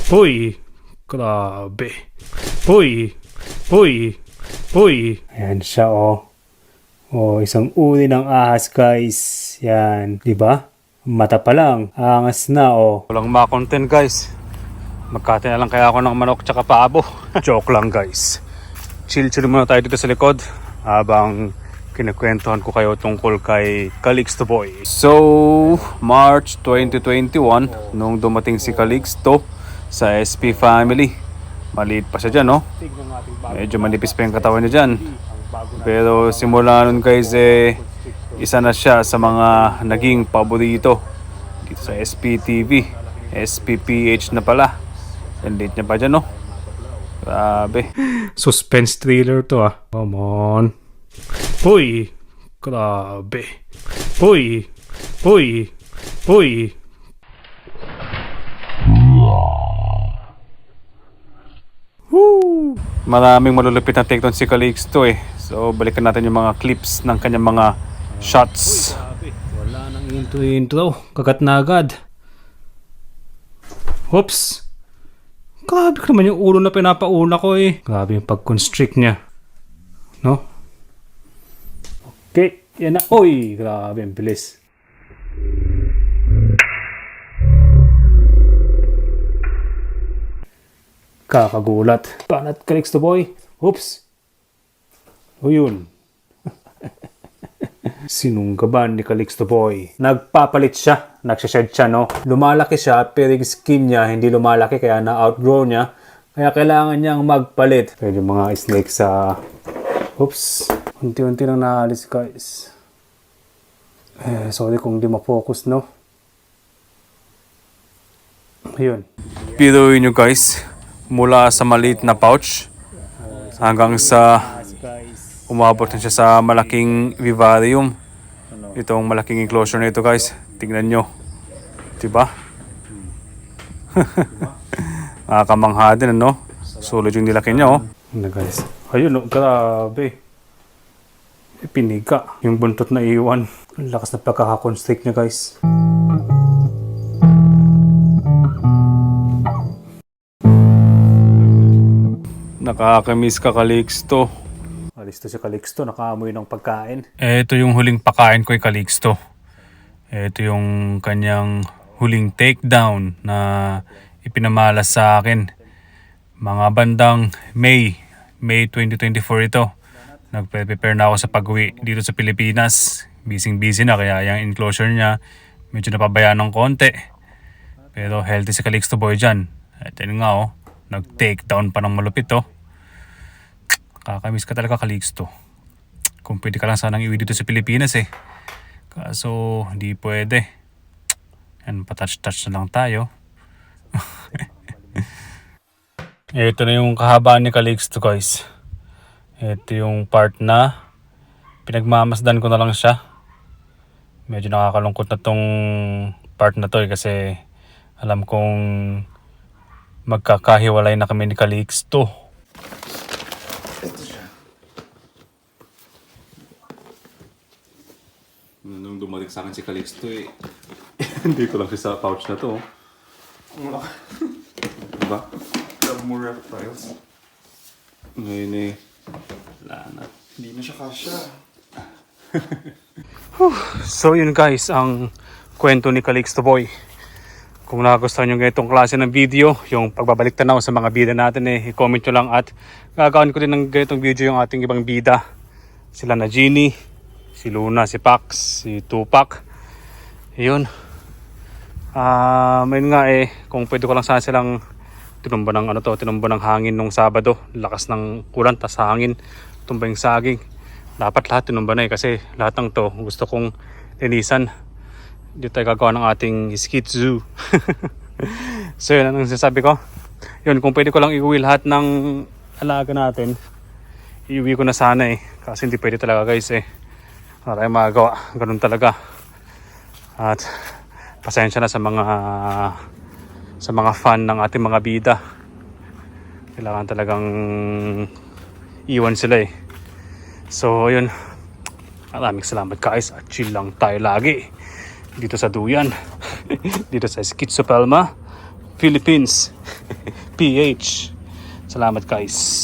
Uy, grabe. Uy, uy, uy. Ayan siya oh. Oh, isang uri ng ahas guys. Yan, di ba? Mata pa lang, angas na oh. Walang ma-content guys. Magkati na lang kaya ako ng manok tsaka paabo. Joke lang guys. Chill muna tayo dito sa likod habang kinukwentuhan ko kayo tungkol kay Calixto Boy. So, March 2021 nung dumating si Calixto sa SP Family. Maliit pa siya dyan, no? Medyo manipis pa yung katawan niya dyan. Pero simula nun guys, isa na siya sa mga naging paborito dito sa SPTV. SPPH na pala. Ang late niya pa dyan, no? Grabe. Suspense thriller to ah. Come on. Uy! Grabe. Uy! Uy! Uy! Woo! Maraming malulupit na take down si Calixto eh. So balikan natin yung mga clips ng kanyang mga shots. Uy, wala nang intro. Kagat na agad. Oops! Grabe ka naman yung ulo na pinapauna ko eh. Grabe yung pag-constrict niya. No? Okay, yan na. Uy, grabe ang bilis. Kakagulat. Banat Calixto Boy. Oops. O yun. Sinunggaban ni Calixto Boy. Nagpapalit siya. Nagsashed siya, no? Lumalaki siya, pero yung skin niya hindi lumalaki kaya na-outgrow niya. Kaya kailangan niyang magpalit. Pero yung mga snake sa... Oops. Unti-unti lang naalis, guys. Sorry kung di ma-focus, no? Ayun. Piruin nyo, guys. Mula sa maliit na pouch hanggang sa umabot na siya sa malaking vivarium. Itong malaking enclosure na ito guys, tingnan nyo, diba? Nakakamangha din ano, sulit yung nilaki niya oh. Ano guys, ayun oh, grabe, piniga yung buntot na iwan. Ang lakas na pagkakakonstrict niya guys. Nakakamiss ka Calixto. Alis to si Calixto, nakaamoy ng pagkain. Ito yung huling pakain ko kay Calixto. Ito yung kanyang huling takedown na ipinamalas sa akin. Mga bandang May 2024 ito. Nagpe-prepare na ako sa pag-uwi dito sa Pilipinas. Busy na kaya yung enclosure niya medyo napabayaan ng konti. Pero healthy si Calixto Boy dyan. At yun nga oh, nag-takedown pa ng malupit oh. Kakamiss ka talaga Calixto. Kung pwede ka lang sanang iwi dito sa Pilipinas eh. Kaso hindi pwede. Yan, patouch-touch na lang tayo. Ito na yung kahabaan ni Calixto guys. Ito yung part na pinagmamasdan ko na lang siya. Medyo nakakalungkot na tong part na to eh, kasi alam kong magkakahiwalay na kami ni Calixto. Nung dumating sa akin si Calixto eh, dito lang siya sa pouch na to. Wala. Diba? Have more reptiles. Ngayon eh, wala na. Hindi na siya kasya. So yun guys, ang kwento ni Calixto Boy. Kung nagustuhan nyo ganitong klase ng video, yung pagbabalik tanaw sa mga bida natin eh, i-comment nyo lang at gagawin ko din ng ganitong video yung ating ibang bida. Sila na Genie, si Luna, si Pax, si Tupac. Yun. Ayun nga eh, kung pwede ko lang sana silang tinumba ng hangin nung Sabado. Lakas ng ulan, tas hangin, tumba yung saging. Dapat lahat tinumba na eh, kasi lahat ng to gusto kong linisan. Dito tayo gagawa ng ating skit zoo. So yun, anong sinasabi ko? Yun, kung pwede ko lang iuwi lahat ng alaga natin, iuwi ko na sana eh. Kasi hindi pwede talaga guys eh. Wala tayong magagawa. Ganun talaga. At pasensya na sa mga fan ng ating mga bida. Kailangan talagang iwan sila eh. So yun, maraming salamat guys at chill lang tayo lagi dito sa Duyan. Dito sa Schizopelma Philippines. PH. Salamat guys.